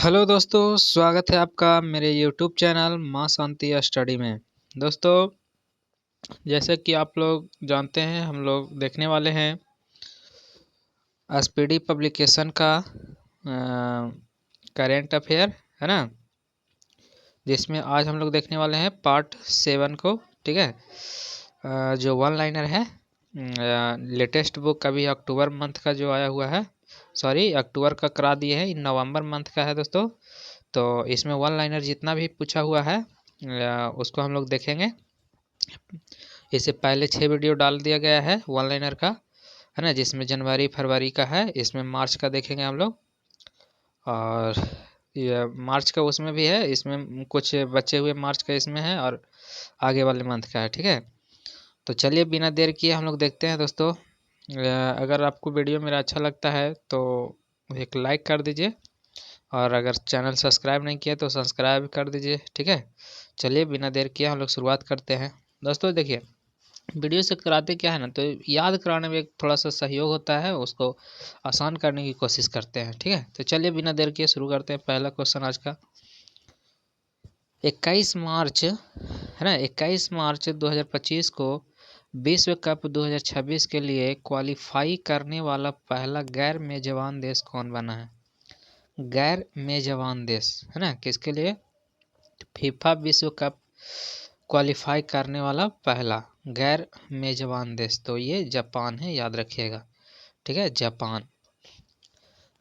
Hello दोस्तों, स्वागत है आपका मेरे यूट्यूब चैनल माँ शांति स्टडी में। दोस्तों, जैसे कि आप लोग जानते हैं, हम लोग देखने वाले हैं एसपीडी पब्लिकेशन का करेंट अफेयर, है ना, जिसमें आज हम लोग देखने वाले हैं पार्ट 7 को। ठीक है, जो वन लाइनर है, लेटेस्ट बुक अभी अक्टूबर मंथ का जो आया हुआ है, सॉरी अक्टूबर का करा दिए है, नवंबर मंथ का है दोस्तों। तो इसमें वन लाइनर जितना भी पूछा हुआ है उसको हम लोग देखेंगे। इससे पहले 6 वीडियो डाल दिया गया है वन लाइनर का, है ना, जिसमें जनवरी फरवरी का है, इसमें मार्च का देखेंगे हम लोग। और ये मार्च का उसमें भी है, इसमें कुछ बचे हुए मार्च का इसमें है और आगे वाले मंथ का है। ठीक है, तो चलिए बिना देर किए हम लोग देखते हैं दोस्तों। अगर आपको वीडियो मेरा अच्छा लगता है तो एक लाइक कर दीजिए, और अगर चैनल सब्सक्राइब नहीं किया तो सब्सक्राइब कर दीजिए। ठीक है, चलिए बिना देर किए हम लोग शुरुआत करते हैं। दोस्तों देखिए, वीडियो से कराते क्या है ना, तो याद कराने में एक थोड़ा सा सहयोग होता है, उसको आसान करने की कोशिश करते हैं। ठीक है, तो चलिए बिना देर किए शुरू करते हैं। पहला क्वेश्चन आज का 21 मार्च, है ना, 21 मार्च 2025 को विश्व कप 2026 के लिए क्वालिफाई करने वाला पहला गैर मेजबान देश कौन बना है? गैर मेजबान देश, है ना, किसके लिए? फीफा विश्व कप क्वालिफाई करने वाला पहला गैर मेजबान देश, तो ये जापान है, याद रखिएगा। ठीक है, जापान।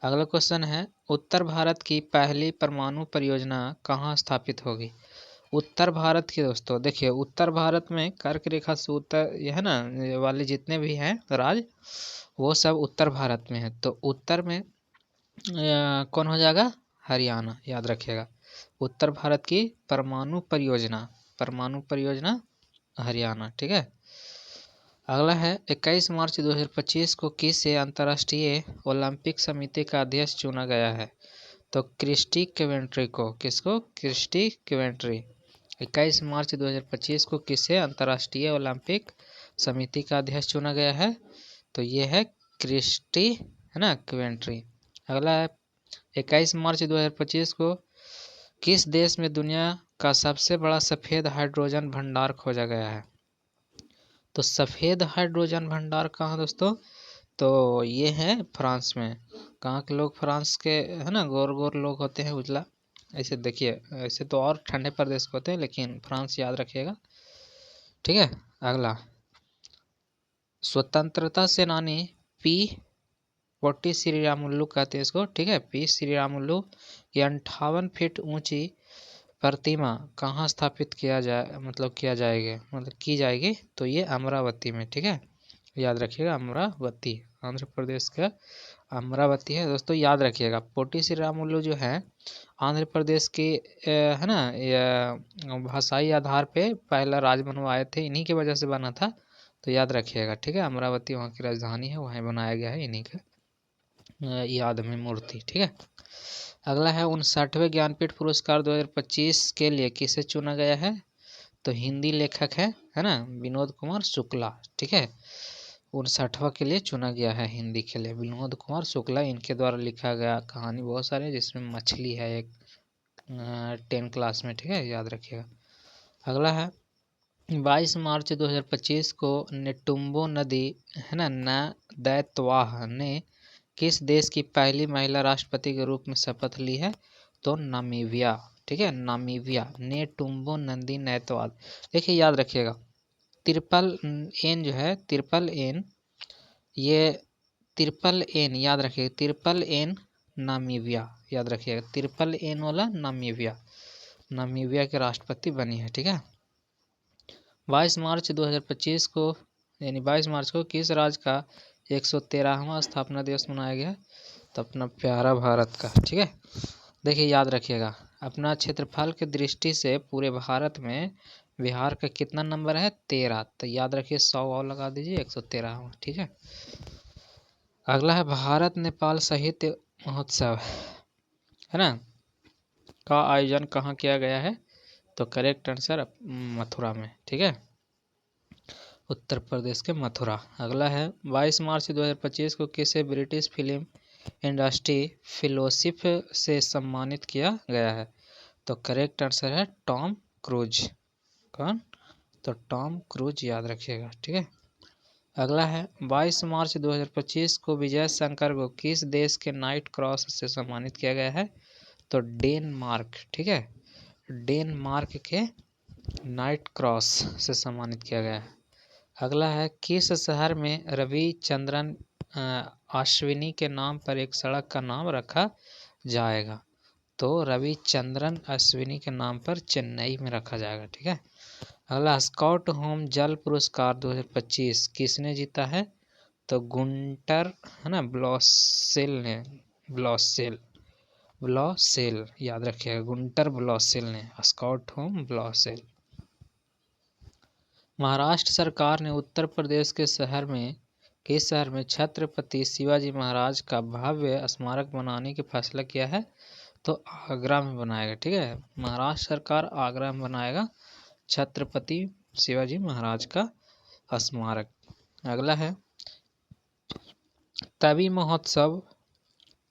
अगला क्वेश्चन है, उत्तर भारत की पहली परमाणु परियोजना कहाँ स्थापित होगी? उत्तर भारत की, दोस्तों देखिए, उत्तर भारत में कर्क रेखा से उत्तर, ये है ना, ये वाले जितने भी हैं राज्य, वो सब उत्तर भारत में है। तो उत्तर में कौन हो जाएगा? हरियाणा, याद रखिएगा। उत्तर भारत की परमाणु परियोजना, परमाणु परियोजना हरियाणा। ठीक है, अगला है 21 मार्च 2025 को किसे अंतर्राष्ट्रीय ओलंपिक समिति का अध्यक्ष चुना गया है? तो क्रिस्टी केवेंट्री को, किसको? क्रिस्टी केवेंट्री। 21 मार्च 2025 को किसे अंतर्राष्ट्रीय ओलंपिक समिति का अध्यक्ष चुना गया है? तो ये है क्रिस्टी, है ना, केवेंट्री। अगला है 21 मार्च 2025 को किस देश में दुनिया का सबसे बड़ा सफ़ेद हाइड्रोजन भंडार खोजा गया है? तो सफ़ेद हाइड्रोजन भंडार कहाँ दोस्तों? तो ये है फ्रांस में। कहाँ के लोग? फ्रांस के, है ना, गोर गोर लोग होते हैं, उजला। ऐसे देखिए, ऐसे तो और ठंडे प्रदेश के होते हैं, लेकिन फ्रांस याद रखिएगा। ठीक है, अगला स्वतंत्रता सेनानी पी पोटी श्रीरामुलु कहते हैं इसको। ठीक है, पी श्रीरामुलु की 58 फीट ऊंची प्रतिमा कहाँ स्थापित किया जाए, मतलब किया जाएगा, मतलब की जाएगी? तो ये अमरावती में। ठीक है, याद रखिएगा, अमरावती, आंध्र प्रदेश का अमरावती है दोस्तों, याद रखिएगा। पोटी श्रीरामुलु जो है आंध्र प्रदेश के, है ना, भाषाई आधार पे पहला राज बनवाए थे, इन्हीं की वजह से बना था, तो याद रखिएगा। ठीक है, अमरावती वहाँ की राजधानी है, वहाँ बनाया गया है इन्हीं के याद में मूर्ति। ठीक है, अगला है 59वें ज्ञानपीठ पुरस्कार 2025 के लिए किसे चुना गया है? तो हिंदी लेखक है ना, विनोद कुमार शुक्ला। ठीक है, 59वां के लिए चुना गया है हिंदी के लिए, विनोद कुमार शुक्ला, इनके द्वारा लिखा गया कहानी बहुत सारे, जिसमें मछली है एक 10 क्लास में। ठीक है, याद रखिएगा। अगला है 22 मार्च 2025 को नेटुम्बो नदी, है ना, दैतवाह ने किस देश की पहली महिला राष्ट्रपति के रूप में शपथ ली है? तो नामीबिया। ठीक है, नामीबिया, नेटुम्बो नदी नैतवाद। देखिए, याद रखिएगा, ट्रिपल एन जो है, ट्रिपल एन, ये ट्रिपल एन याद रखिएगा, ट्रिपल एन नामीबिया, याद रखिएगा, ट्रिपल एन वाला नामीबिया, नामीबिया के राष्ट्रपति बनी है। ठीक है, 22 मार्च 2025 को, यानी 22 मार्च को किस राज्य का 113वां स्थापना दिवस मनाया गया? तो अपना प्यारा भारत का। ठीक है, देखिए याद रखिएगा, अपना क्षेत्रफल की दृष्टि से पूरे भारत में बिहार का कितना नंबर है? 13, तो याद रखिए 100 और लगा दीजिए, 113वां। ठीक है, अगला है भारत नेपाल साहित्य महोत्सव, है ना, का आयोजन कहाँ किया गया है? तो करेक्ट आंसर मथुरा में। ठीक है, उत्तर प्रदेश के मथुरा। अगला है 22 मार्च 2025 को किसे ब्रिटिश फिल्म इंडस्ट्री फेलोशिप से सम्मानित किया गया है? तो करेक्ट आंसर है टॉम क्रूज। कौन? तो टॉम क्रूज याद रखिएगा, ठीक है। अगला है 22 मार्च 2025 को विजय शंकर को किस देश के नाइट क्रॉस से सम्मानित किया गया है? तो डेनमार्क, ठीक है, डेनमार्क के नाइट क्रॉस से सम्मानित किया गया है। अगला है किस शहर में रविचंद्रन अश्विनी के नाम पर एक सड़क का नाम रखा जाएगा? तो रविचंद्रन अश्विनी के नाम पर चेन्नई में रखा जाएगा, ठीक है। अगला स्कॉट होम जल पुरस्कार 2025 किसने जीता है? तो गुंटर, है ना, ब्लॉसेल ने, ब्लॉसेल याद रखिएगा, गुंटर ब्लॉसेल ने, स्कॉट होम ब्लॉसेल। महाराष्ट्र सरकार ने उत्तर प्रदेश के किस शहर में छत्रपति शिवाजी महाराज का भव्य स्मारक बनाने की फैसला किया है? तो आगरा में बनाएगा, ठीक है। महाराष्ट्र सरकार आगरा में बनाएगा छत्रपति शिवाजी महाराज का स्मारक। अगला है तवी महोत्सव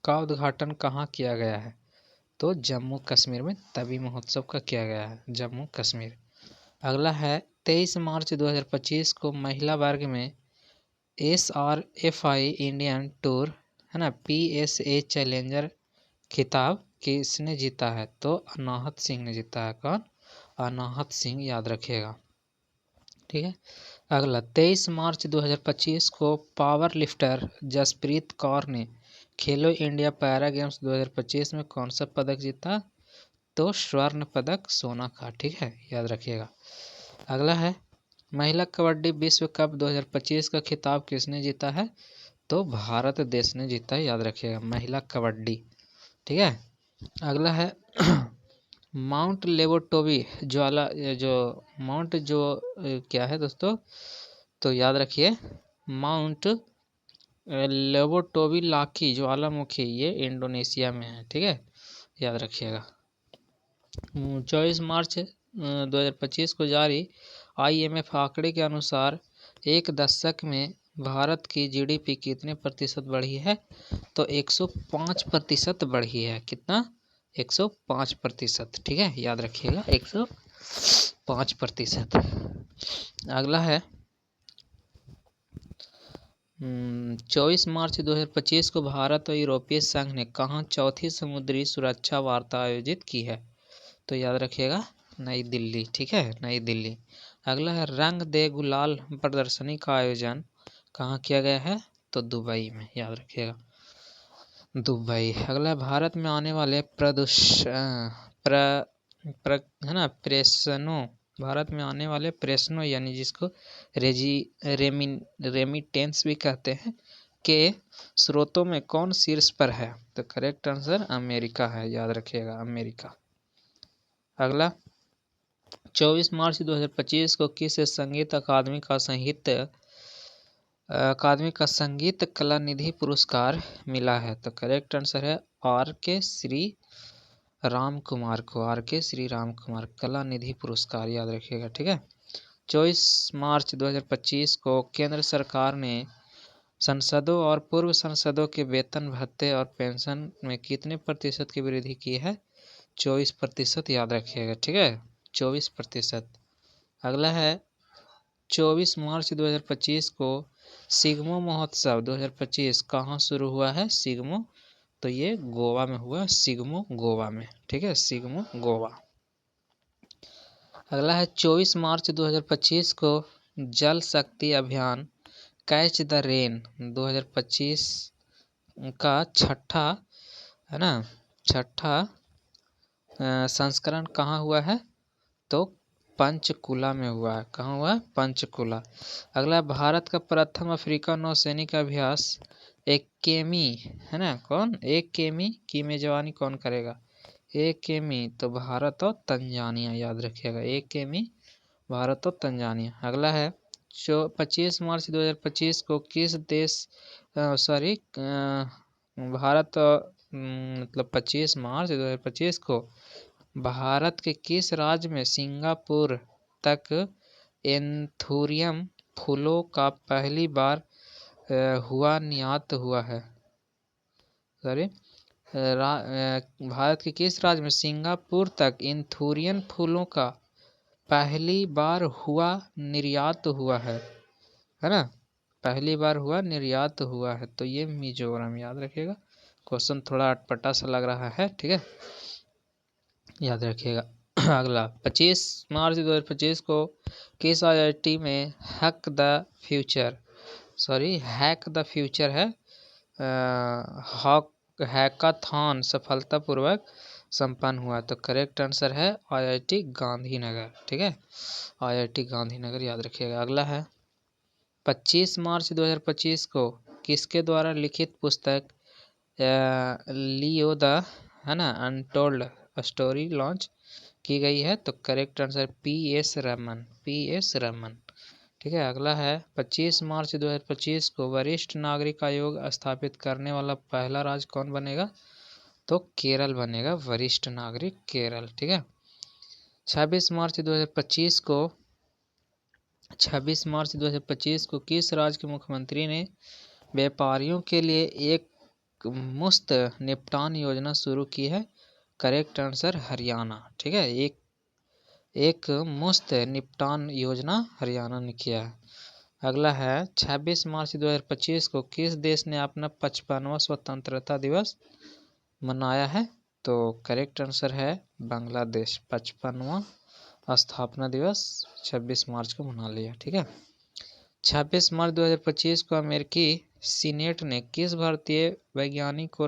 का उद्घाटन कहाँ किया गया है? तो जम्मू कश्मीर में तवी महोत्सव का किया गया है, जम्मू कश्मीर। अगला है 23 मार्च 2025 को महिला वर्ग में SRFI इंडियन टूर, है ना, PSA चैलेंजर खिताब किसने जीता है? तो अनाहत सिंह ने जीता है। कौन? अनाहत सिंह याद रखिएगा, ठीक है। अगला 23 मार्च 2025 को पावर लिफ्टर जसप्रीत कौर ने खेलो इंडिया पैरा गेम्स 2025 में कौन सा पदक जीता? तो स्वर्ण पदक सोना का, ठीक है, याद रखिएगा। अगला है महिला कबड्डी विश्व कप 2025 का खिताब किसने जीता है? तो भारत देश ने जीता है, याद रखिएगा, महिला कबड्डी, ठीक है। अगला है माउंट लेवोटोवी ज्वाला, जो माउंट जो क्या है दोस्तों, तो याद रखिए माउंट लेवोटोवी ज्वालामुखी, ये इंडोनेशिया में है, ठीक है, याद रखिएगा। 24 मार्च 2025 को जारी IMF आंकड़े के अनुसार एक दशक में भारत की GDP कितने प्रतिशत बढ़ी है? तो 105% बढ़ी है। कितना? 105%, ठीक है, याद रखिएगा, 105%। अगला है 24 मार्च 2025 को भारत और यूरोपीय संघ ने कहाँ चौथी समुद्री सुरक्षा वार्ता आयोजित की है? तो याद रखिएगा नई दिल्ली, ठीक है, नई दिल्ली। अगला है रंग दे गुलाल प्रदर्शनी का आयोजन कहाँ किया गया है? तो दुबई में, याद रखिएगा, दुबई। अगला भारत में आने वाले है ना प्रेषणों, भारत में आने वाले प्रेषणों यानी जिसको रेमिटेंस भी कहते हैं, के स्रोतों में कौन शीर्ष पर है? तो करेक्ट आंसर अमेरिका है, याद रखिएगा, अमेरिका। अगला 24 मार्च 2025 को किस संगीत अकादमी का संगीत कला निधि पुरस्कार मिला है? तो करेक्ट आंसर है RK श्री राम कुमार को, RK श्री राम कुमार कला निधि पुरस्कार, याद रखिएगा, ठीक है। 24 मार्च 2025 को केंद्र सरकार ने सांसदों और पूर्व सांसदों के वेतन भत्ते और पेंशन में कितने प्रतिशत की वृद्धि की है? 24%, याद रखिएगा, ठीक है, 24%। अगला है 24 मार्च 2025 को सिग्मो महोत्सव 2025 कहाँ शुरू हुआ है? सिग्मो, तो ये गोवा में हुआ, सिग्मो गोवा में, ठीक है, सिग्मो गोवा। अगला है 24 मार्च 2025 को जल शक्ति अभियान कैच द रेन 2025 का छठा, है ना, छठा संस्करण कहाँ हुआ है? तो पंचकुला में हुआ है। कहाँ हुआ है? पंचकुला। अगला भारत का प्रथम अफ्रीका नौसैनिक अभ्यास एक केमी, है ना, कौन? एक केमी की मेजबानी कौन करेगा? एक केमी, तो भारत और तंजानिया, याद रखिएगा, एक केमी भारत और तंजानिया। अगला है 25 मार्च 2025 को किस देश भारत मतलब 25 मार्च 2025 को भारत के किस राज्य में सिंगापुर तक एंथूरियम फूलों का पहली बार हुआ निर्यात हुआ है? सॉरी भारत के किस राज्य में सिंगापुर तक एंथूरियन फूलों का पहली बार निर्यात हुआ है ना? पहली बार निर्यात हुआ है, तो ये मिजोरम, याद रखिएगा। क्वेश्चन थोड़ा अटपटा सा लग रहा है, ठीक है, याद रखिएगा। अगला 25 मार्च 2025 को किस IIT में हैक द फ्यूचर है हैकाथॉन सफलतापूर्वक संपन्न हुआ? तो करेक्ट आंसर है IIT गांधीनगर, ठीक है, IIT गांधीनगर, याद रखिएगा। अगला है 25 मार्च 2025 को किसके द्वारा लिखित पुस्तक Leo the untold story launch की गई है? तो करेक्ट आंसर PS रमन, ठीक है। अगला है 25 मार्च 2025 को वरिष्ठ नागरिक आयोग स्थापित करने वाला पहला राज्य कौन बनेगा? तो केरल बनेगा, वरिष्ठ नागरिक केरल, ठीक है। 26 मार्च 2025 को किस राज्य के मुख्यमंत्री ने व्यापारियों के लिए एक मुफ्त निपटान योजना शुरू की है? करेक्ट आंसर हरियाणा, ठीक है, एक मुफ्त निपटान योजना हरियाणा ने किया है। अगला है 26 मार्च 2025 को किस देश ने अपना 55वां स्वतंत्रता दिवस मनाया है? तो करेक्ट आंसर है बांग्लादेश, 55वां स्थापना दिवस 26 मार्च को मना लिया, ठीक है। 26 मार्च 2025 को अमेरिकी सीनेट ने किस भारतीय वैज्ञानिक को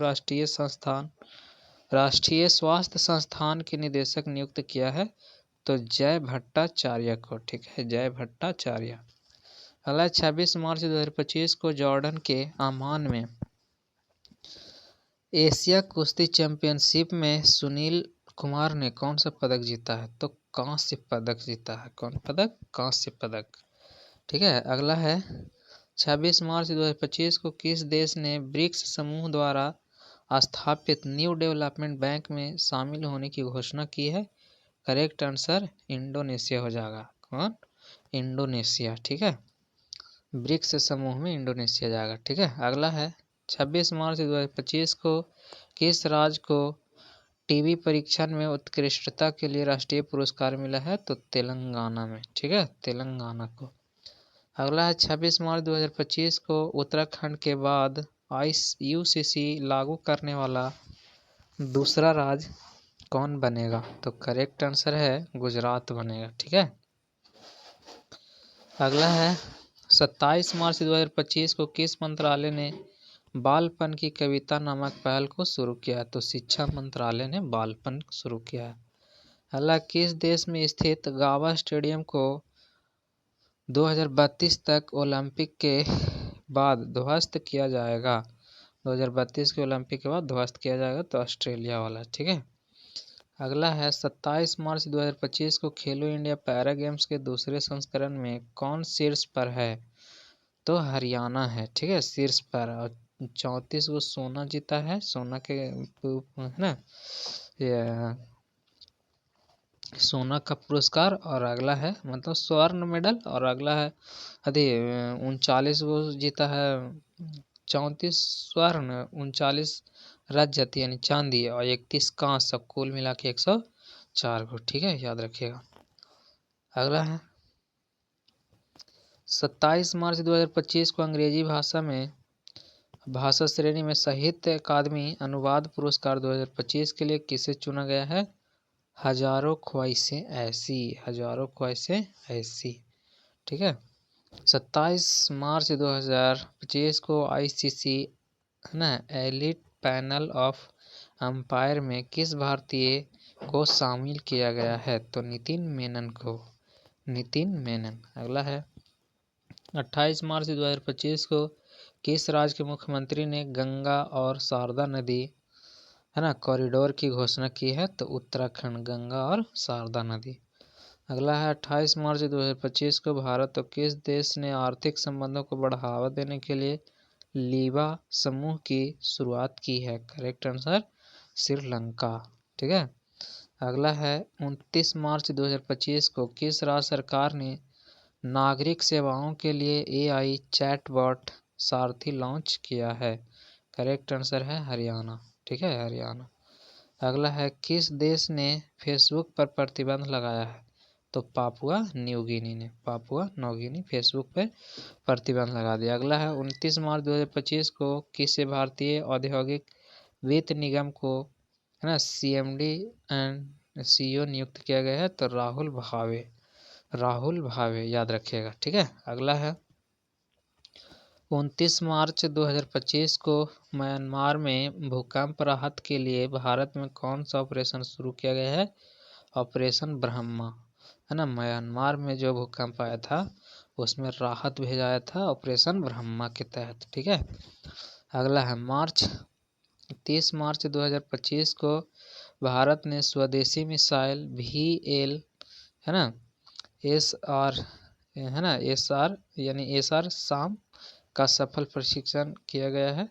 राष्ट्रीय स्वास्थ्य संस्थान के निदेशक नियुक्त किया है? तो जय भट्टाचार्य को, ठीक है, जय भट्टाचार्य। अगला 26 मार्च 2025 को जॉर्डन के अमान में एशिया कुश्ती चैंपियनशिप में सुनील कुमार ने कौन सा पदक जीता है? तो कांस्य पदक जीता है। कौन पदक? कांस्य पदक, ठीक है। अगला है 26 मार्च 2025 को किस देश ने ब्रिक्स समूह द्वारा स्थापित न्यू डेवलपमेंट बैंक में शामिल होने की घोषणा की है? करेक्ट आंसर इंडोनेशिया हो जाएगा। कौन? इंडोनेशिया, ठीक है, ब्रिक्स समूह में इंडोनेशिया जाएगा, ठीक है। अगला है 26 मार्च 2025 को किस राज्य को टीबी परीक्षण में उत्कृष्टता के लिए राष्ट्रीय पुरस्कार मिला है? तो तेलंगाना में, ठीक है, तेलंगाना को। अगला है 26 मार्च 2025 को उत्तराखंड के बाद UCC लागू करने वाला दूसरा राज्य कौन बनेगा? तो करेक्ट आंसर है गुजरात बनेगा, ठीक है। अगला है 27 मार्च 2025 को किस मंत्रालय ने बालपन की कविता नामक पहल को शुरू किया? तो शिक्षा मंत्रालय ने बालपन शुरू किया है। अगला किस देश में स्थित गावा स्टेडियम को 2032 तक ओलंपिक के बाद ध्वस्त किया जाएगा? 2032 के ओलंपिक के बाद ध्वस्त किया जाएगा, तो ऑस्ट्रेलिया वाला, ठीक है। अगला है 27 मार्च 2025 को खेलो इंडिया पैरा गेम्स के दूसरे संस्करण में कौन शीर्ष पर है? तो हरियाणा है, ठीक है, शीर्ष पर। और 34 को सोना जीता है, सोना के है ना, ये सोना का पुरस्कार। और अगला है मतलब स्वर्ण मेडल। और अगला है 39 को जीता है, 34 स्वर्ण, 39 रजत यानी चांदी और 31 कांस्य, कुल मिला के 104 को, ठीक है, याद रखिएगा। अगला है 27 मार्च 2025 को अंग्रेजी भाषा श्रेणी में साहित्य अकादमी अनुवाद पुरस्कार 2025 के लिए किसे चुना गया है? हजारों ख्वाहिशें ऐसी, ठीक है। 27 मार्च 2025 को ICC elite panel of umpire में किस भारतीय को शामिल किया गया है? तो नितिन मेनन। अगला है 28 मार्च 2025 को किस राज्य के मुख्यमंत्री ने गंगा और शारदा नदी कॉरिडोर की घोषणा की है? तो उत्तराखंड, गंगा और शारदा नदी। अगला है 28 मार्च 2025 को भारत और किस देश ने आर्थिक संबंधों को बढ़ावा देने के लिए लीवा समूह की शुरुआत की है? करेक्ट आंसर श्रीलंका, ठीक है। अगला है 29 मार्च 2025 को किस राज्य सरकार ने नागरिक सेवाओं के लिए AI चैटबॉट सारथी लॉन्च किया है? करेक्ट आंसर है हरियाणा। ठीक है, हरियाणा। अगला है किस देश ने फेसबुक पर प्रतिबंध लगाया है? तो पापुआ न्यू गिनी ने, पापुआ न्यू गिनी फेसबुक पर प्रतिबंध लगा दिया। अगला है 29 मार्च 2025 को किसी भारतीय औद्योगिक वित्त निगम को है ना CMD एंड CEO नियुक्त किया गया है? तो राहुल भावे, राहुल भावे याद रखिएगा। ठीक है, अगला है 29 मार्च 2025 को म्यांमार में भूकंप राहत के लिए भारत में कौन सा ऑपरेशन शुरू किया गया है? ऑपरेशन ब्रह्मा, है ना। म्यांमार में जो भूकंप आया था उसमें राहत भेजाया था ऑपरेशन ब्रह्मा के तहत। ठीक है, अगला है 30 मार्च 2025 को भारत ने स्वदेशी मिसाइल VL है ना SR है ना SR यानी SR शाम का सफल परीक्षण किया गया है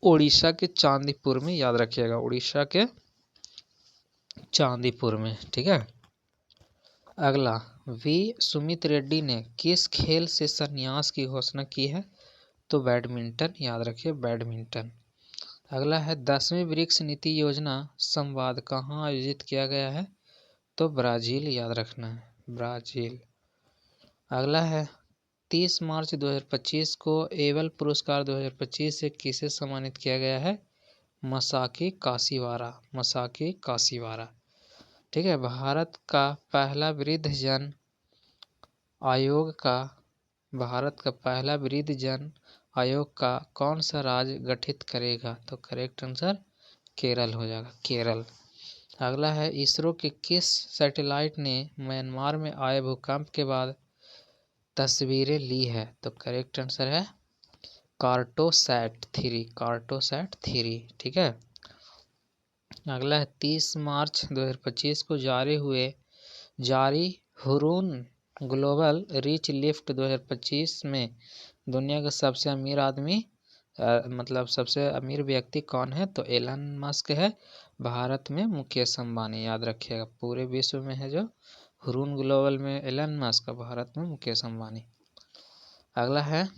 उड़ीसा के चांदीपुर में, याद रखिएगा, उड़ीसा के चांदीपुर में। ठीक है, अगला सुमित रेड्डी ने किस खेल से संन्यास की घोषणा की है? तो बैडमिंटन, याद रखिए, बैडमिंटन। अगला है 10वीं ब्रिक्स नीति योजना संवाद कहाँ आयोजित किया गया है? तो ब्राजील, याद रखना है, ब्राजील। अगला है 30 मार्च 2025 को एबल पुरस्कार 2025 से किसे सम्मानित किया गया है? मसाकी काशीवारा, मसाकी काशीवारा। ठीक है, भारत का पहला वृद्धजन आयोग का कौन सा राज्य गठित करेगा? तो करेक्ट आंसर केरल हो जाएगा, केरल। अगला है इसरो के किस सैटेलाइट ने म्यांमार में आए भूकंप के बाद तस्वीरें ली है? तो करेक्ट आंसर है कार्टोसैट 3, कार्टोसैट 3। ठीक है, अगला है 30 मार्च 2025 को जारी हुरून ग्लोबल रिच लिफ्ट 2025 में दुनिया का सबसे अमीर आदमी मतलब सबसे अमीर व्यक्ति कौन है? तो एलन मस्क है। भारत में मुकेश अंबानी, याद रखिएगा। पूरे विश्व में है जो हुरून ग्लोबल में एलन मस्क, भारत में मुकेश अंबानी। अगला है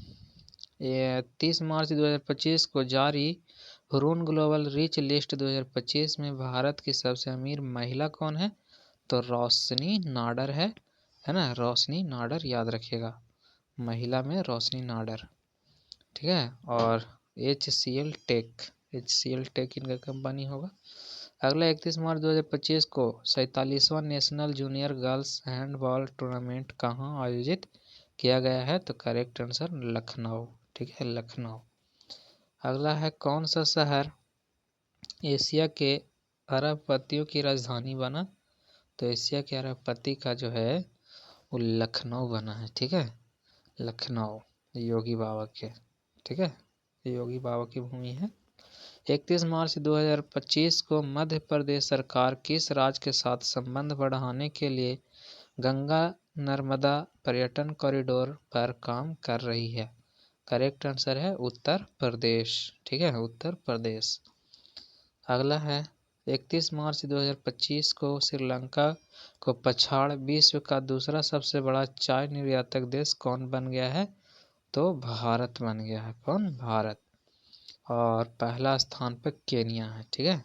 30 मार्च 2025 को जारी हुरून ग्लोबल रिच लिस्ट 2025 में भारत की सबसे अमीर महिला कौन है? तो रोशनी नाडर है ना, रोशनी नाडर, याद रखिएगा, महिला में रोशनी नाडर। ठीक है, और HCL टेक इनका कंपनी होगा। अगला 31 मार्च 2025 को 47वां national junior girls handball tournament कहाँ आयोजित किया गया है? तो करेक्ट आंसर लखनऊ। ठीक है, लखनऊ। अगला है कौन सा शहर एशिया के अरबपतियों की राजधानी बना? तो एशिया के अरबपति का जो है वो लखनऊ बना है। ठीक है, लखनऊ, योगी बाबा के। ठीक है, योगी बाबा की भूमि है। 31 मार्च 2025 को मध्य प्रदेश सरकार किस राज्य के साथ संबंध बढ़ाने के लिए गंगा नर्मदा पर्यटन कॉरिडोर पर काम कर रही है? करेक्ट आंसर है उत्तर प्रदेश। ठीक है, उत्तर प्रदेश। अगला है 31 मार्च 2025 को श्रीलंका को पछाड़ विश्व का दूसरा सबसे बड़ा चाय निर्यातक देश कौन बन गया है? तो भारत बन गया है। कौन? भारत। और पहला स्थान पर केन्या है। ठीक है,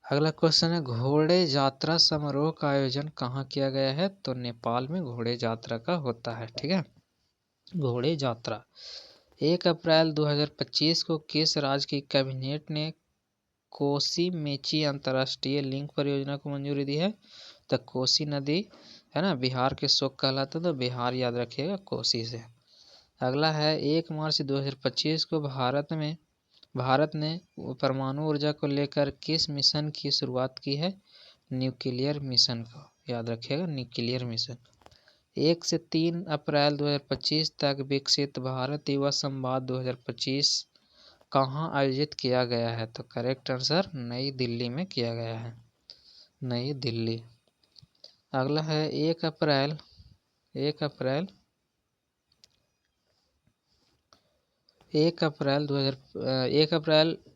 अगला क्वेश्चन है घोड़े यात्रा समारोह का आयोजन कहाँ किया गया है? तो नेपाल में घोड़े यात्रा का होता है। ठीक है, घोड़े यात्रा। 1 अप्रैल 2025 को किस राज्य की कैबिनेट ने कोसी मेची अंतर्राष्ट्रीय लिंक परियोजना को मंजूरी दी है? तो कोसी नदी है ना बिहार के शोक कहलाता, तो बिहार याद रखिएगा, कोसी से। अगला है 1 मार्च 2025 को भारत ने परमाणु ऊर्जा को लेकर किस मिशन की शुरुआत की है? न्यूक्लियर मिशन को, याद रखिएगा, न्यूक्लियर मिशन। 1 से 3 अप्रैल 2025 तक विकसित भारत युवा संवाद 2025 कहाँ आयोजित किया गया है? तो करेक्ट आंसर नई दिल्ली में किया गया है, नई दिल्ली। अगला है 1 अप्रैल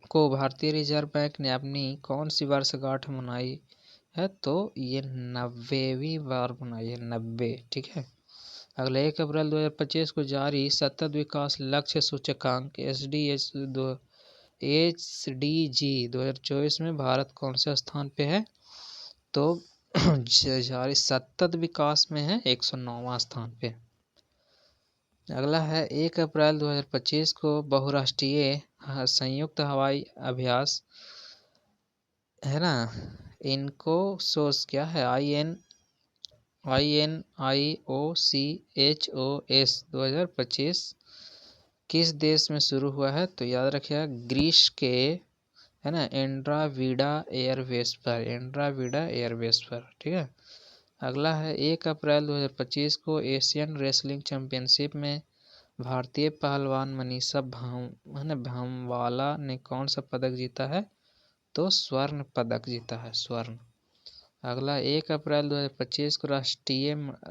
को भारतीय रिजर्व बैंक ने अपनी कौन सी वर्षगांठ मनाई है? तो ये 90वीं बार मनाई है, 90। ठीक है, अगले 1 अप्रैल 2025 को जारी सतत विकास लक्ष्य सूचकांक HDG 2024 में भारत कौन से स्थान पे है? तो जारी सतत विकास में है 109वां स्थान पे। अगला है 1 अप्रैल 2025 को बहुराष्ट्रीय संयुक्त हवाई अभ्यास है ना, इनको सोच क्या है, INIOCHOS 2025 किस देश में शुरू हुआ है? तो याद रखिएगा ग्रीस के, है ना, एंड्राविडा एयरबेस पर, ठीक है। अगला है 1 अप्रैल 2025 को एशियन रेसलिंग चैंपियनशिप में भारतीय पहलवान मनीषा भामवाला ने कौन सा पदक जीता है? तो स्वर्ण पदक जीता है, स्वर्ण। अगला 1 अप्रैल 2025 को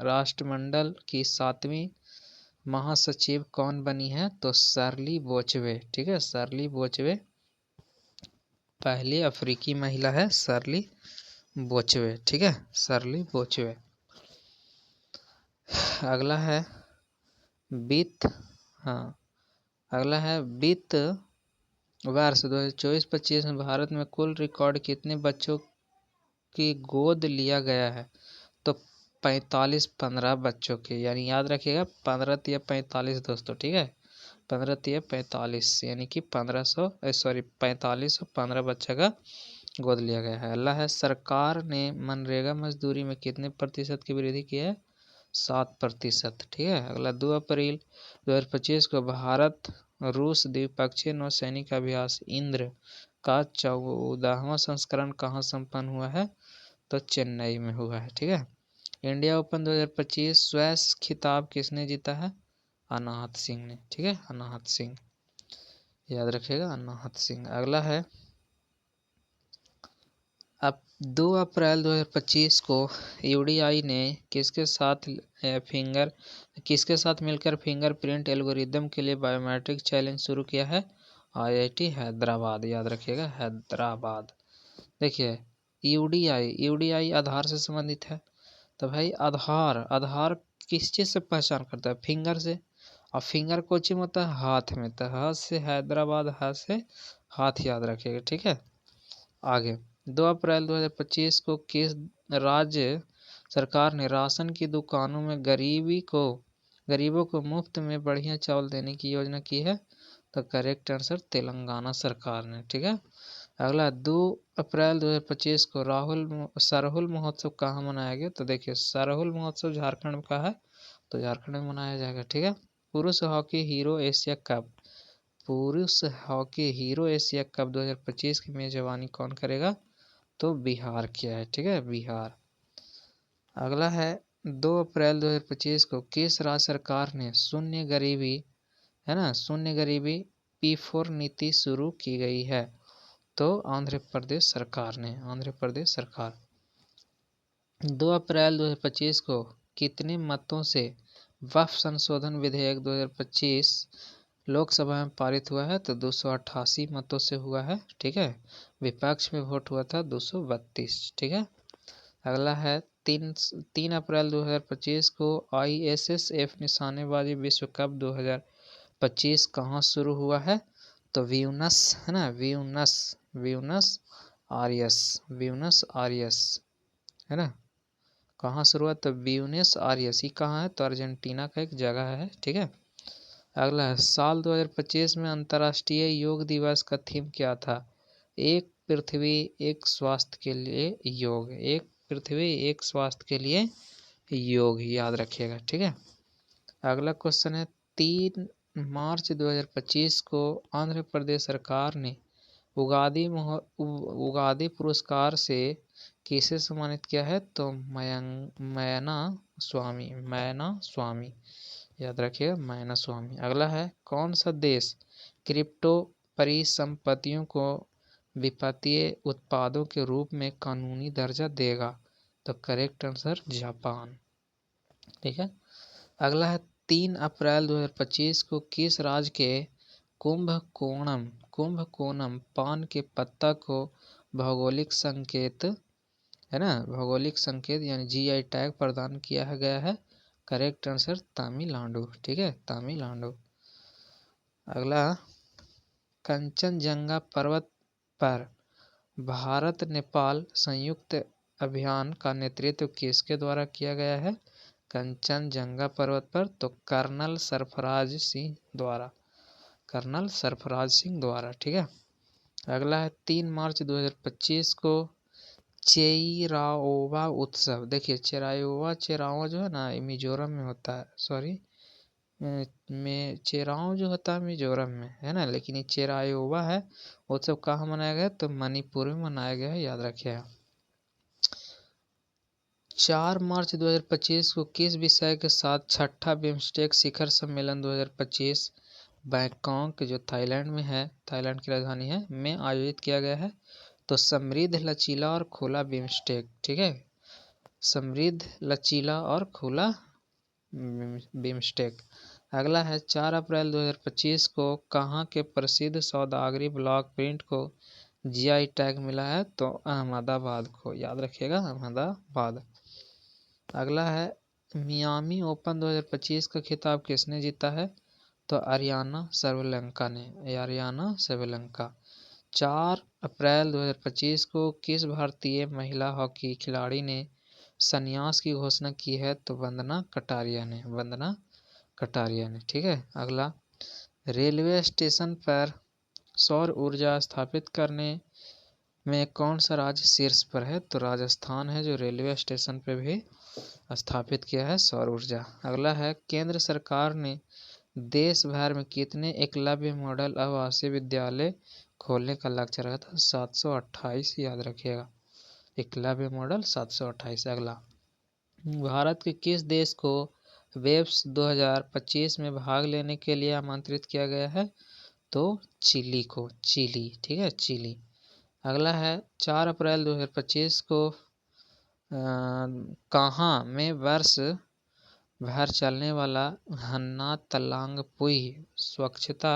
राष्ट्रमंडल की 7वीं महासचिव कौन बनी है? तो शर्ली बोचवे, ठीक है, शर्ली बोचवे पहली अफ्रीकी महिला है, शर्ली बोचवे, ठीक है, शर्ली बोचवे। अगला है वित्त वर्ष 2024-25 में भारत में कुल रिकॉर्ड कितने बच्चों की गोद लिया गया है? तो 15 बच्चों के, यानी याद रखिएगा 15 या 45 दोस्तों, ठीक है, 15 या 45, यानी कि 4515 बच्चे का गोद लिया गया है। अगला है सरकार ने मनरेगा मजदूरी में कितने प्रतिशत की वृद्धि की है? 7%, ठीक है। अगला 2 अप्रैल 2025 को भारत रूस द्विपक्षीय नौसैनिक अभ्यास इंद्र का 14वां संस्करण कहाँ संपन्न हुआ है? तो चेन्नई में हुआ है, ठीक है। इंडिया ओपन 2025 स्क्वैश खिताब किसने जीता है? अनाहत सिंह ने, ठीक है, अनाहत सिंह, याद रखिएगा अनाहत सिंह। अगला है अब 2 अप्रैल 2025 को यूडीआई ने किसके साथ मिलकर फिंगरप्रिंट एल्गोरिदम के लिए बायोमेट्रिक चैलेंज शुरू किया है? IIT हैदराबाद, याद रखिएगा हैदराबाद। देखिए यूडीआई आधार से संबंधित है, तो भाई आधार किस चीज़ से पहचान करता है? फिंगर से, और फिंगर को चीज होता है हाथ में, तो हाथ से हैदराबाद, हाथ से हाथ, याद रखिएगा, ठीक है। आगे 2 अप्रैल 2025 को किस राज्य सरकार ने राशन की दुकानों में गरीबों को मुफ्त में बढ़िया चावल देने की योजना की है? तो करेक्ट आंसर तेलंगाना सरकार ने, ठीक है। अगला 2 अप्रैल 2025 को सरहुल महोत्सव कहाँ मनाया गया? तो देखिए सरहुल महोत्सव झारखंड का है, तो झारखंड में मनाया जाएगा, ठीक है। पुरुष हॉकी हीरो एशिया कप 2025 की मेजबानी कौन करेगा? तो बिहार किया है, ठीक है, बिहार। अगला है 2 अप्रैल 2025 को किस राज्य सरकार ने शून्य गरीबी P4 नीति शुरू की गई है? तो आंध्र प्रदेश सरकार। 2 अप्रैल 2025 को कितने मतों से वक्फ संशोधन विधेयक 2025 लोकसभा में पारित हुआ है? तो 288 मतों से हुआ है, ठीक है। विपक्ष में वोट हुआ था 232, ठीक है। अगला है 3 अप्रैल 2025 को ISSF निशानेबाजी विश्व कप 2025 कहाँ शुरू हुआ है? तो व्यूनस, है ना, व्यूनस आयर्स, है ना, कहाँ शुरू हुआ? तो ब्यूनस आयर्स, ही कहाँ है? तो अर्जेंटीना का एक जगह है, ठीक है। अगला है साल 2025 में अंतर्राष्ट्रीय योग दिवस का थीम क्या था? एक पृथ्वी एक स्वास्थ्य के लिए योग, एक पृथ्वी एक स्वास्थ्य के लिए योग, याद रखिएगा, ठीक है। अगला क्वेश्चन है 3 मार्च 2025 को आंध्र प्रदेश सरकार ने उगादी पुरस्कार से किसे सम्मानित किया है? तो मैना स्वामी, याद रखिएगा मैना स्वामी। अगला है कौन सा देश क्रिप्टो परिसंपत्तियों को वित्तीय उत्पादों के रूप में कानूनी दर्जा देगा? तो करेक्ट आंसर जापान, ठीक है। अगला है 3 अप्रैल 2025 को किस राज्य के कुंभकोणम पान के पत्ता को भौगोलिक संकेत, है ना, भौगोलिक संकेत यानी GI टैग प्रदान किया गया है? करेक्ट आंसर तमिलनाडु, ठीक है, तमिलनाडु। अगला, कंचनजंगा पर्वत पर भारत नेपाल संयुक्त अभियान का नेतृत्व किसके द्वारा किया गया है? कंचनजंगा पर्वत पर तो कर्नल सरफराज सिंह द्वारा, कर्नल सरफराज सिंह द्वारा, ठीक है। अगला है 3 मार्च 2025 को चेइराओबा उत्सव, देखिए चेराओबा जो है ना मिजोरम में होता है, सॉरी में चेराओ जो होता है मिजोरम में है ना, लेकिन ये चेराओबा है उत्सव कहाँ मनाया गया? तो मणिपुर में मनाया गया है, याद रखिएगा। 4 मार्च 2025 को किस विषय के साथ छठा बिम्स्टेक शिखर सम्मेलन 2025 बैंकॉक जो थाईलैंड में है, थाईलैंड की राजधानी है, में आयोजित किया गया है? तो समृद्ध, लचीला और खुला बिम्स्टेक, ठीक है, समृद्ध, लचीला और खुला बिम्स्टेक। अगला है 4 अप्रैल 2025 को कहाँ के प्रसिद्ध सौदागरी ब्लॉक प्रिंट को जीआई टैग मिला है? तो अहमदाबाद को, याद रखिएगा, अहमदाबाद। अगला है मियामी ओपन 2025 का खिताब किसने जीता है? तो अरियाना सर्वलंका ने, अरियाना सर्वलंका। 4 अप्रैल 2025 को किस भारतीय महिला हॉकी खिलाड़ी ने संन्यास की घोषणा की है? तो वंदना कटारिया ने, वंदना कटारिया ने, ठीक है। अगला, रेलवे स्टेशन पर सौर ऊर्जा स्थापित करने में कौन सा राज्य शीर्ष पर है? तो राजस्थान है जो रेलवे स्टेशन पे भी स्थापित किया है सौर ऊर्जा। अगला है, केंद्र सरकार ने देश भर में कितने एकलव्य मॉडल आवासीय विद्यालय खोलने का लक्ष्य रखा था? 728, याद रखिएगा, एकलव्य मॉडल 728। अगला, भारत के किस देश को वेब्स 2025 में भाग लेने के लिए आमंत्रित किया गया है? तो चिली को, चिली, ठीक है, चिली। अगला है 4 अप्रैल 2025 को कहाँ में वर्ष भर चलने वाला हन्ना तलांगपुई स्वच्छता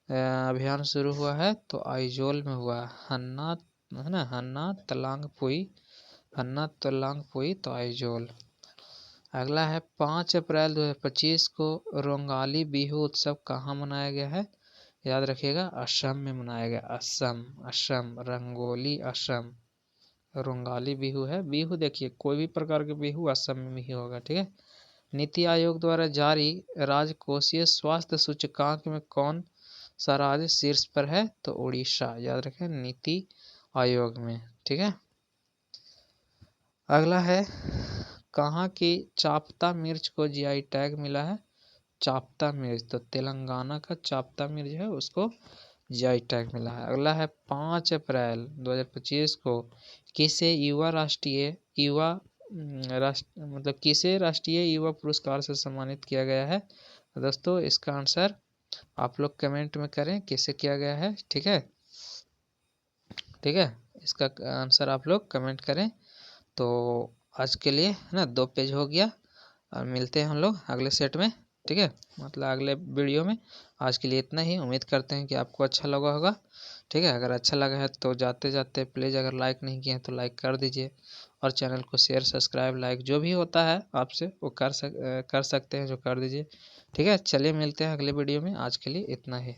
अभियान शुरू हुआ है? तो आइजोल में हुआ, हन्ना है ना, हन्ना तलांगपुई तो आइजोल। अगला है 5 अप्रैल 2025 को रोंगाली बिहू उत्सव कहाँ मनाया गया है? याद रखिएगा, असम में मनाया गया, असम, असम, रंगोली असम, रोंगाली बिहू है। बिहू देखिए कोई भी प्रकार के बिहू असम में ही होगा, ठीक है। नीति आयोग द्वारा जारी राजकोषीय स्वास्थ्य सूचकांक में कौन सा राज्य शीर्ष पर है? तो उड़ीसा, याद रखें, नीति आयोग में, ठीक है। अगला है, कहाँ की चाप्ता मिर्च को जीआई टैग मिला है? चाप्ता मिर्च, तो तेलंगाना का चाप्ता मिर्च है, उसको जीआई टैग मिला है। अगला है 5 अप्रैल 2025 को किसे किसे राष्ट्रीय युवा पुरस्कार से सम्मानित किया गया है? दोस्तों इसका आंसर आप लोग कमेंट में करें किसे किया गया है, ठीक है, ठीक है, इसका आंसर आप लोग कमेंट करें। तो आज के लिए है ना 2 पेज हो गया, और मिलते हैं हम लोग अगले सेट में, ठीक है, मतलब अगले वीडियो में। आज के लिए इतना ही, उम्मीद करते हैं कि आपको अच्छा लगा होगा, ठीक है। अगर अच्छा लगा है तो जाते जाते प्लीज़ अगर लाइक नहीं किए हैं तो लाइक कर दीजिए, और चैनल को शेयर, सब्सक्राइब, लाइक जो भी होता है आपसे वो कर सकते हैं, जो कर दीजिए, ठीक है। चलिए मिलते हैं अगले वीडियो में, आज के लिए इतना ही।